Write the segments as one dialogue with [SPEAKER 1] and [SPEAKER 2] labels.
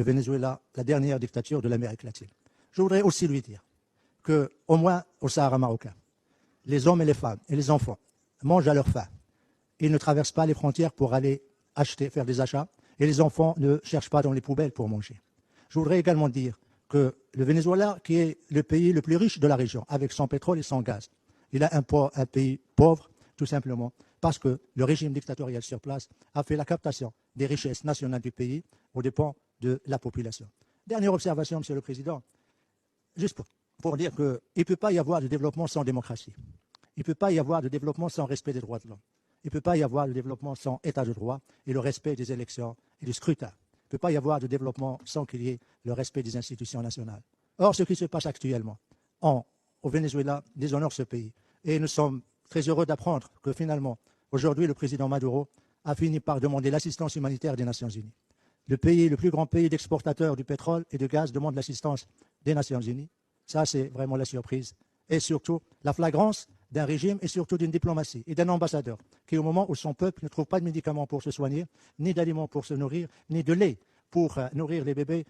[SPEAKER 1] le Venezuela la dernière dictature de l'Amérique latine. Je voudrais aussi lui dire qu'au moins au Sahara marocain, les hommes et les femmes et les enfants mangent à leur faim. Ils ne traversent pas les frontières pour aller acheter, faire des achats, et les enfants ne cherchent pas dans les poubelles pour manger. Je voudrais également dire que le Venezuela, qui est le pays le plus riche de la région, avec son pétrole et son gaz, il a un pays pauvre, tout simplement, parce que le régime dictatorial sur place a fait la captation des richesses nationales du pays aux dépens de la population. Dernière observation, Monsieur le Président, juste pour dire qu'il ne peut pas y avoir de développement sans démocratie. Il ne peut pas y avoir de développement sans respect des droits de l'homme. Il ne peut pas y avoir de développement sans état de droit et le respect des élections et du scrutin. Il ne peut pas y avoir de développement sans qu'il y ait le respect des institutions nationales. Or, ce qui se passe actuellement au Venezuela déshonore ce pays. Et nous sommes très heureux d'apprendre que finalement, aujourd'hui, le président Maduro a fini par demander l'assistance humanitaire des Nations Unies. Le pays, le plus grand pays d'exportateur du pétrole et de gaz, demande l'assistance des Nations Unies. Ça, c'est vraiment la surprise. Et surtout, la flagrance d'un régime et surtout d'une diplomatie et d'un ambassadeur qui, au moment où son peuple ne trouve pas de médicaments pour se soigner, ni d'aliments pour se nourrir, ni de lait pour nourrir les bébés,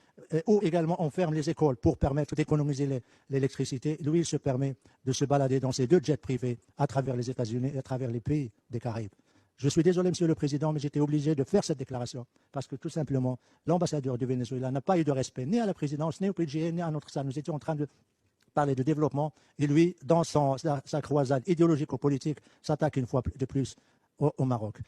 [SPEAKER 1] ou également on ferme les écoles pour permettre d'économiser l'électricité, lui, il se permet de se balader dans ses 2 jets privés à travers les États-Unis et à travers les pays des Caraïbes. Je suis désolé, Monsieur le Président, mais j'étais obligé de faire cette déclaration parce que tout simplement, l'ambassadeur du Venezuela n'a pas eu de respect ni à la présidence, ni au PGE, ni à notre salle. Nous étions en train de parler de développement et lui, dans sa croisade idéologico-politique, s'attaque une fois de plus au Maroc.